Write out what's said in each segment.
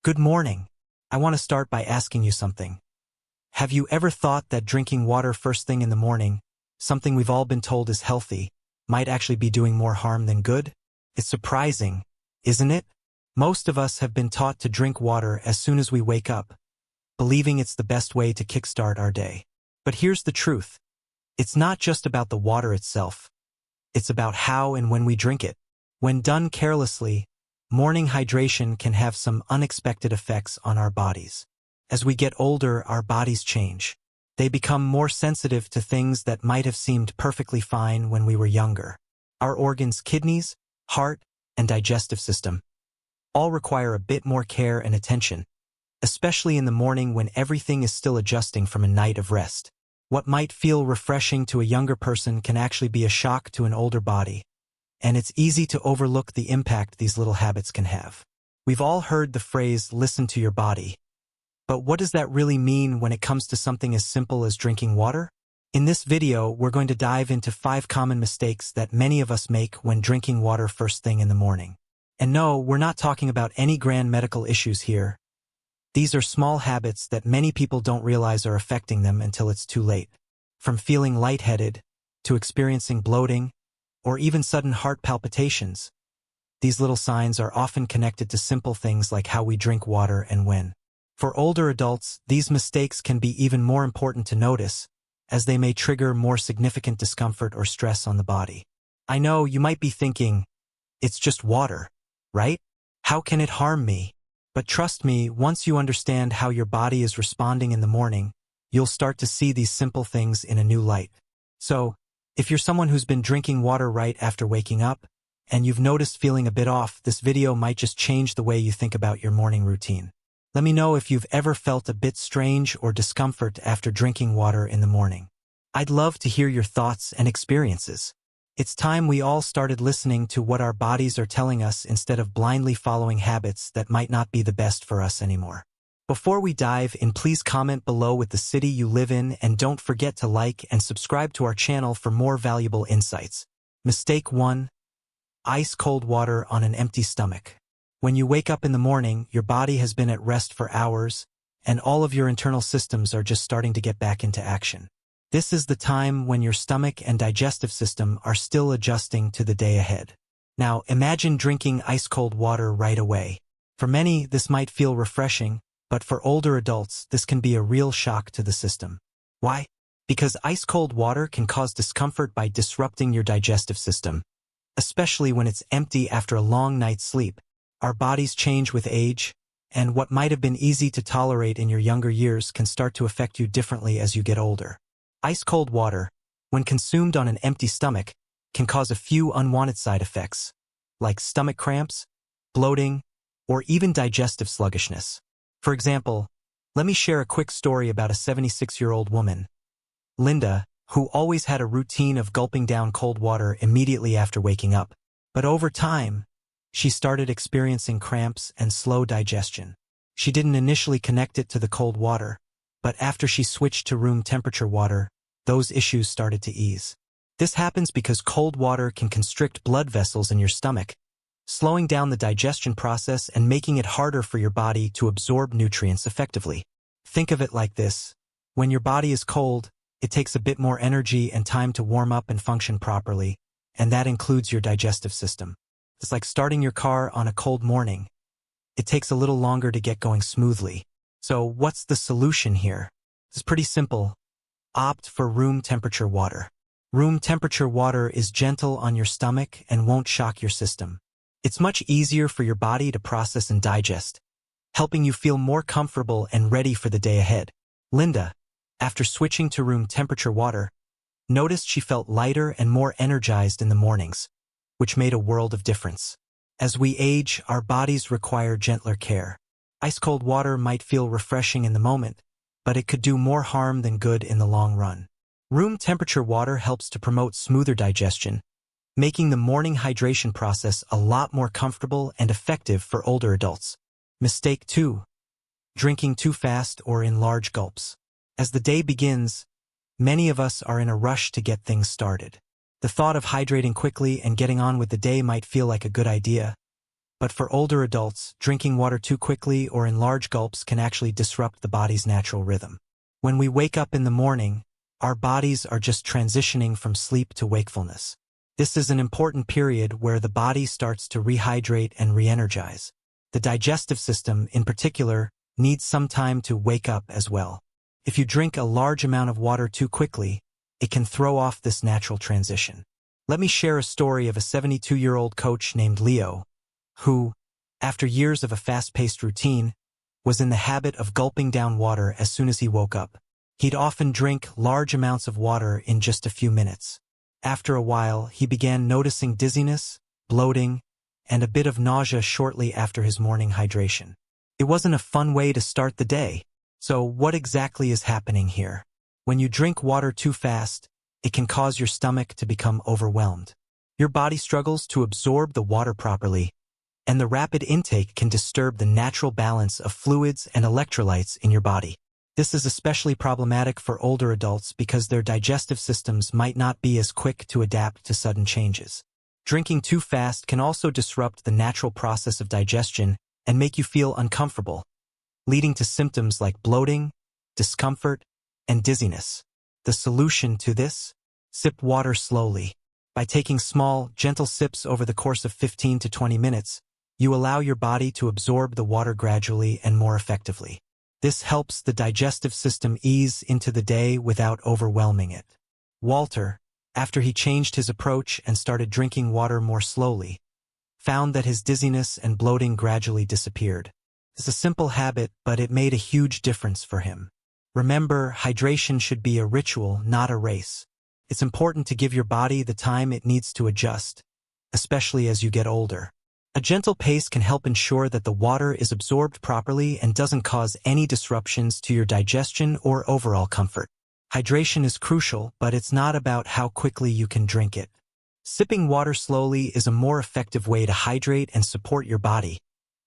Good morning. I want to start by asking you something. Have you ever thought that drinking water first thing in the morning, something we've all been told is healthy, might actually be doing more harm than good? It's surprising, isn't it? Most of us have been taught to drink water as soon as we wake up, believing it's the best way to kickstart our day. But here's the truth. It's not just about the water itself. It's about how and when we drink it. When done carelessly, morning hydration can have some unexpected effects on our bodies. As we get older, our bodies change. They become more sensitive to things that might have seemed perfectly fine when we were younger. Our organs, kidneys, heart, and digestive system all require a bit more care and attention, especially in the morning when everything is still adjusting from a night of rest. What might feel refreshing to a younger person can actually be a shock to an older body, and it's easy to overlook the impact these little habits can have. We've all heard the phrase, listen to your body. But what does that really mean when it comes to something as simple as drinking water? In this video, we're going to dive into 5 common mistakes that many of us make when drinking water first thing in the morning. And no, we're not talking about any grand medical issues here. These are small habits that many people don't realize are affecting them until it's too late. From feeling lightheaded, to experiencing bloating, or even sudden heart palpitations, these little signs are often connected to simple things like how we drink water and when. For older adults, these mistakes can be even more important to notice, as they may trigger more significant discomfort or stress on the body. I know you might be thinking, it's just water, right? How can it harm me? But trust me, once you understand how your body is responding in the morning, you'll start to see these simple things in a new light. So, if you're someone who's been drinking water right after waking up, and you've noticed feeling a bit off, this video might just change the way you think about your morning routine. Let me know if you've ever felt a bit strange or discomfort after drinking water in the morning. I'd love to hear your thoughts and experiences. It's time we all started listening to what our bodies are telling us instead of blindly following habits that might not be the best for us anymore. Before we dive in, please comment below with the city you live in, and don't forget to like and subscribe to our channel for more valuable insights. Mistake 1. Ice cold water on an empty stomach. When you wake up in the morning, your body has been at rest for hours, and all of your internal systems are just starting to get back into action. This is the time when your stomach and digestive system are still adjusting to the day ahead. Now, imagine drinking ice-cold water right away. For many, this might feel refreshing, but for older adults, this can be a real shock to the system. Why? Because ice-cold water can cause discomfort by disrupting your digestive system, especially when it's empty after a long night's sleep. Our bodies change with age, and what might have been easy to tolerate in your younger years can start to affect you differently as you get older. Ice-cold water, when consumed on an empty stomach, can cause a few unwanted side effects, like stomach cramps, bloating, or even digestive sluggishness. For example, let me share a quick story about a 76-year-old woman, Linda, who always had a routine of gulping down cold water immediately after waking up. But over time, she started experiencing cramps and slow digestion. She didn't initially connect it to the cold water, but after she switched to room temperature water, those issues started to ease. This happens because cold water can constrict blood vessels in your stomach, slowing down the digestion process and making it harder for your body to absorb nutrients effectively. Think of it like this. When your body is cold, it takes a bit more energy and time to warm up and function properly, and that includes your digestive system. It's like starting your car on a cold morning. It takes a little longer to get going smoothly. So what's the solution here? It's pretty simple. Opt for room temperature water. Room temperature water is gentle on your stomach and won't shock your system. It's much easier for your body to process and digest, helping you feel more comfortable and ready for the day ahead. Linda, after switching to room temperature water, noticed she felt lighter and more energized in the mornings, which made a world of difference. As we age, our bodies require gentler care. Ice-cold water might feel refreshing in the moment, but it could do more harm than good in the long run. Room temperature water helps to promote smoother digestion, making the morning hydration process a lot more comfortable and effective for older adults. Mistake 2. Drinking too fast or in large gulps. As the day begins, many of us are in a rush to get things started. The thought of hydrating quickly and getting on with the day might feel like a good idea, But for older adults, drinking water too quickly or in large gulps can actually disrupt the body's natural rhythm. When we wake up in the morning, our bodies are just transitioning from sleep to wakefulness. This is an important period where the body starts to rehydrate and re-energize. The digestive system, in particular, needs some time to wake up as well. If you drink a large amount of water too quickly, it can throw off this natural transition. Let me share a story of a 72-year-old coach named Leo, who, after years of a fast-paced routine, was in the habit of gulping down water as soon as he woke up. He'd often drink large amounts of water in just a few minutes. After a while, he began noticing dizziness, bloating, and a bit of nausea shortly after his morning hydration. It wasn't a fun way to start the day. So what exactly is happening here? When you drink water too fast, it can cause your stomach to become overwhelmed. Your body struggles to absorb the water properly, and the rapid intake can disturb the natural balance of fluids and electrolytes in your body. This is especially problematic for older adults because their digestive systems might not be as quick to adapt to sudden changes. Drinking too fast can also disrupt the natural process of digestion and make you feel uncomfortable, leading to symptoms like bloating, discomfort, and dizziness. The solution to this? Sip water slowly. By taking small, gentle sips over the course of 15 to 20 minutes, you allow your body to absorb the water gradually and more effectively. This helps the digestive system ease into the day without overwhelming it. Walter, after he changed his approach and started drinking water more slowly, found that his dizziness and bloating gradually disappeared. It's a simple habit, but it made a huge difference for him. Remember, hydration should be a ritual, not a race. It's important to give your body the time it needs to adjust, especially as you get older. A gentle pace can help ensure that the water is absorbed properly and doesn't cause any disruptions to your digestion or overall comfort. Hydration is crucial, but it's not about how quickly you can drink it. Sipping water slowly is a more effective way to hydrate and support your body,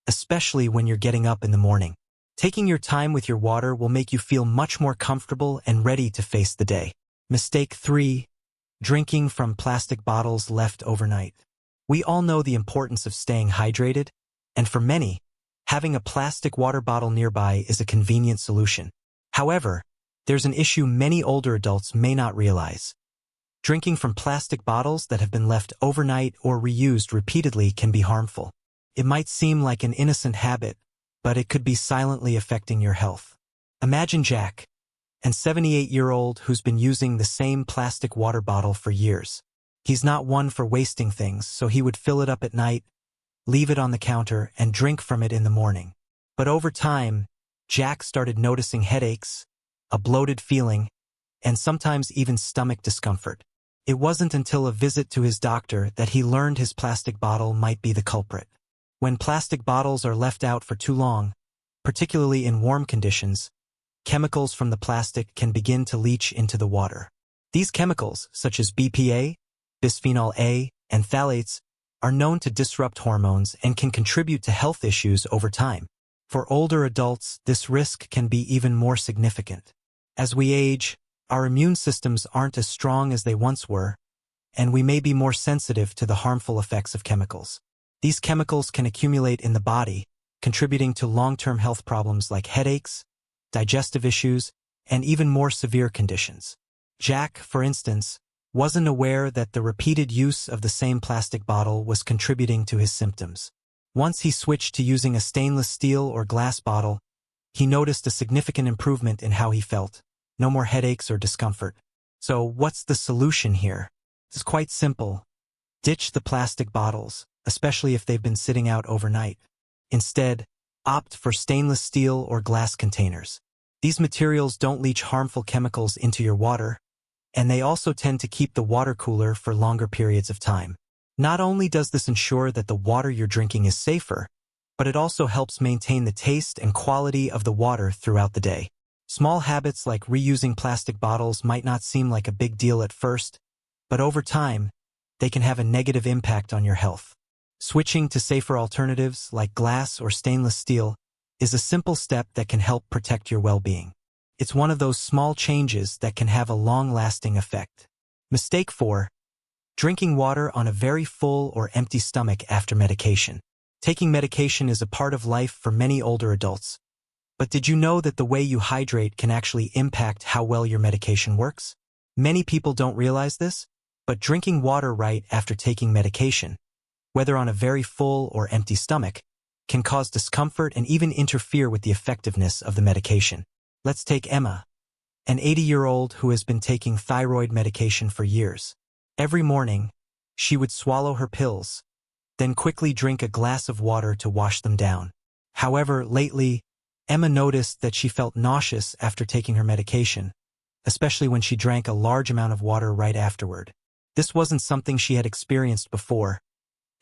especially when you're getting up in the morning. Taking your time with your water will make you feel much more comfortable and ready to face the day. Mistake 3. Drinking from plastic bottles left overnight. We all know the importance of staying hydrated, and for many, having a plastic water bottle nearby is a convenient solution. However, there's an issue many older adults may not realize. Drinking from plastic bottles that have been left overnight or reused repeatedly can be harmful. It might seem like an innocent habit, but it could be silently affecting your health. Imagine Jack, an 78-year-old who's been using the same plastic water bottle for years. He's not one for wasting things, so he would fill it up at night, leave it on the counter, and drink from it in the morning. But over time, Jack started noticing headaches, a bloated feeling, and sometimes even stomach discomfort. It wasn't until a visit to his doctor that he learned his plastic bottle might be the culprit. When plastic bottles are left out for too long, particularly in warm conditions, chemicals from the plastic can begin to leach into the water. These chemicals, such as BPA, bisphenol A, and phthalates, are known to disrupt hormones and can contribute to health issues over time. For older adults, this risk can be even more significant. As we age, our immune systems aren't as strong as they once were, and we may be more sensitive to the harmful effects of chemicals. These chemicals can accumulate in the body, contributing to long-term health problems like headaches, digestive issues, and even more severe conditions. Jack, for instance, wasn't aware that the repeated use of the same plastic bottle was contributing to his symptoms. Once he switched to using a stainless steel or glass bottle, he noticed a significant improvement in how he felt. No more headaches or discomfort. So what's the solution here? It's quite simple. Ditch the plastic bottles, especially if they've been sitting out overnight. Instead, opt for stainless steel or glass containers. These materials don't leach harmful chemicals into your water, and they also tend to keep the water cooler for longer periods of time. Not only does this ensure that the water you're drinking is safer, but it also helps maintain the taste and quality of the water throughout the day. Small habits like reusing plastic bottles might not seem like a big deal at first, but over time, they can have a negative impact on your health. Switching to safer alternatives like glass or stainless steel is a simple step that can help protect your well-being. It's one of those small changes that can have a long-lasting effect. Mistake 4. Drinking water on a very full or empty stomach after medication. Taking medication is a part of life for many older adults. But did you know that the way you hydrate can actually impact how well your medication works? Many people don't realize this, but drinking water right after taking medication, whether on a very full or empty stomach, can cause discomfort and even interfere with the effectiveness of the medication. Let's take Emma, an 80-year-old who has been taking thyroid medication for years. Every morning, she would swallow her pills, then quickly drink a glass of water to wash them down. However, lately, Emma noticed that she felt nauseous after taking her medication, especially when she drank a large amount of water right afterward. This wasn't something she had experienced before,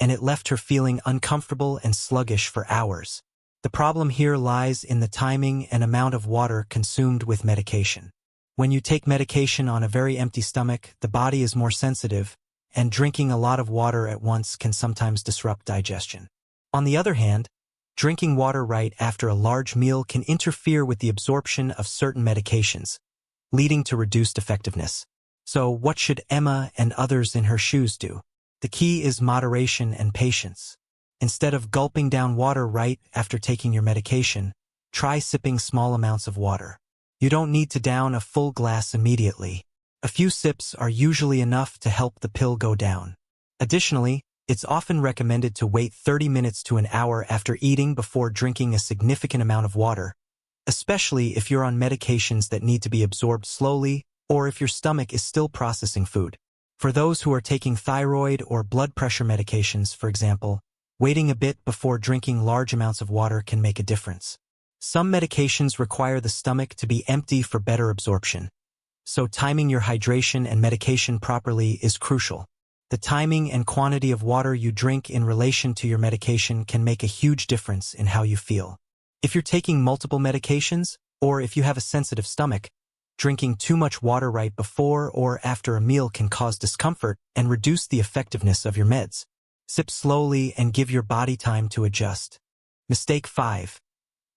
and it left her feeling uncomfortable and sluggish for hours. The problem here lies in the timing and amount of water consumed with medication. When you take medication on a very empty stomach, the body is more sensitive, and drinking a lot of water at once can sometimes disrupt digestion. On the other hand, drinking water right after a large meal can interfere with the absorption of certain medications, leading to reduced effectiveness. So what should Emma and others in her shoes do? The key is moderation and patience. Instead of gulping down water right after taking your medication, try sipping small amounts of water. You don't need to down a full glass immediately. A few sips are usually enough to help the pill go down. Additionally, it's often recommended to wait 30 minutes to an hour after eating before drinking a significant amount of water, especially if you're on medications that need to be absorbed slowly or if your stomach is still processing food. For those who are taking thyroid or blood pressure medications, for example, waiting a bit before drinking large amounts of water can make a difference. Some medications require the stomach to be empty for better absorption, so timing your hydration and medication properly is crucial. The timing and quantity of water you drink in relation to your medication can make a huge difference in how you feel. If you're taking multiple medications, or if you have a sensitive stomach, drinking too much water right before or after a meal can cause discomfort and reduce the effectiveness of your meds. Sip slowly and give your body time to adjust. Mistake 5.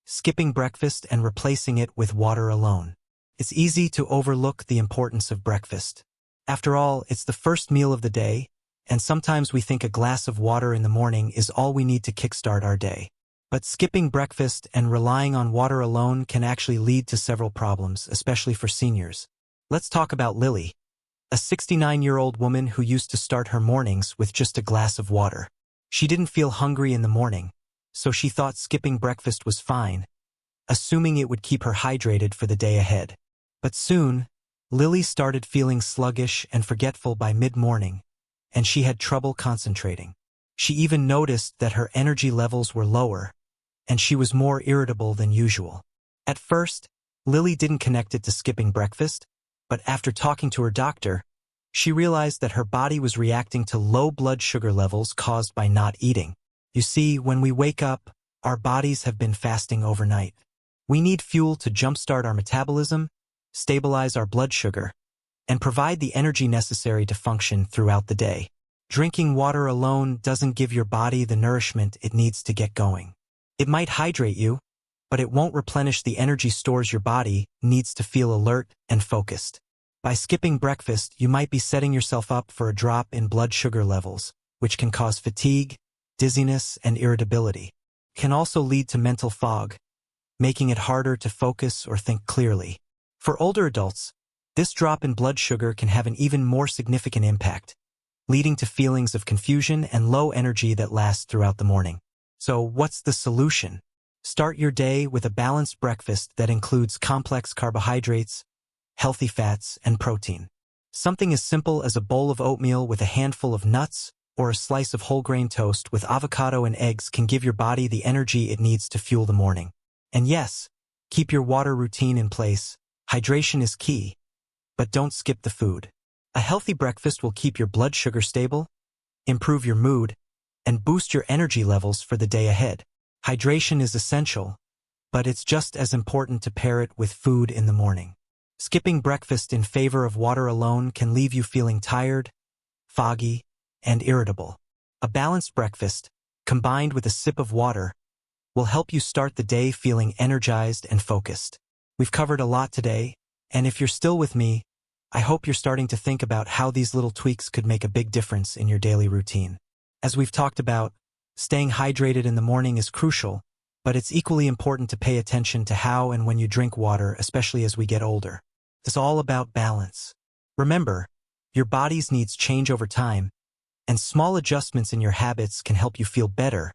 Skipping breakfast and replacing it with water alone. It's easy to overlook the importance of breakfast. After all, it's the first meal of the day, and sometimes we think a glass of water in the morning is all we need to kickstart our day. But skipping breakfast and relying on water alone can actually lead to several problems, especially for seniors. Let's talk about Lily, a 69-year-old woman who used to start her mornings with just a glass of water. She didn't feel hungry in the morning, so she thought skipping breakfast was fine, assuming it would keep her hydrated for the day ahead. But soon, Lily started feeling sluggish and forgetful by mid-morning, and she had trouble concentrating. She even noticed that her energy levels were lower, and she was more irritable than usual. At first, Lily didn't connect it to skipping breakfast, but after talking to her doctor, she realized that her body was reacting to low blood sugar levels caused by not eating. You see, when we wake up, our bodies have been fasting overnight. We need fuel to jumpstart our metabolism, stabilize our blood sugar, and provide the energy necessary to function throughout the day. Drinking water alone doesn't give your body the nourishment it needs to get going. It might hydrate you, but it won't replenish the energy stores your body needs to feel alert and focused. By skipping breakfast, you might be setting yourself up for a drop in blood sugar levels, which can cause fatigue, dizziness, and irritability. It can also lead to mental fog, making it harder to focus or think clearly. For older adults, this drop in blood sugar can have an even more significant impact, leading to feelings of confusion and low energy that last throughout the morning. So what's the solution? Start your day with a balanced breakfast that includes complex carbohydrates, healthy fats, and protein. Something as simple as a bowl of oatmeal with a handful of nuts or a slice of whole grain toast with avocado and eggs can give your body the energy it needs to fuel the morning. And yes, keep your water routine in place. Hydration is key, but don't skip the food. A healthy breakfast will keep your blood sugar stable, improve your mood, and boost your energy levels for the day ahead. Hydration is essential, but it's just as important to pair it with food in the morning. Skipping breakfast in favor of water alone can leave you feeling tired, foggy, and irritable. A balanced breakfast, combined with a sip of water, will help you start the day feeling energized and focused. We've covered a lot today, and if you're still with me, I hope you're starting to think about how these little tweaks could make a big difference in your daily routine. As we've talked about, Staying hydrated in the morning is crucial, but it's equally important to pay attention to how and when you drink water, especially as we get older. It's all about balance. Remember, your body's needs change over time, and small adjustments in your habits can help you feel better,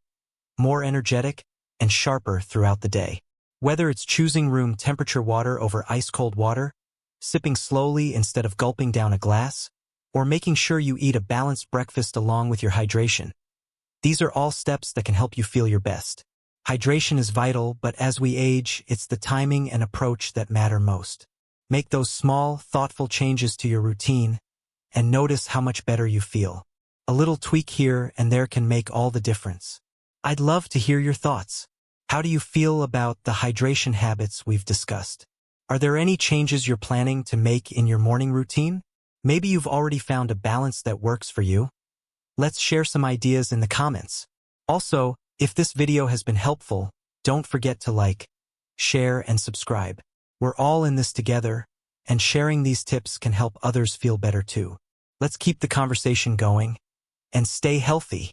more energetic, and sharper throughout the day. Whether it's choosing room temperature water over ice-cold water, sipping slowly instead of gulping down a glass, or making sure you eat a balanced breakfast along with your hydration, these are all steps that can help you feel your best. Hydration is vital, but as we age, it's the timing and approach that matter most. Make those small, thoughtful changes to your routine, and notice how much better you feel. A little tweak here and there can make all the difference. I'd love to hear your thoughts. How do you feel about the hydration habits we've discussed? Are there any changes you're planning to make in your morning routine? Maybe you've already found a balance that works for you. Let's share some ideas in the comments. Also, if this video has been helpful, don't forget to like, share, and subscribe. We're all in this together, and sharing these tips can help others feel better too. Let's keep the conversation going, and stay healthy.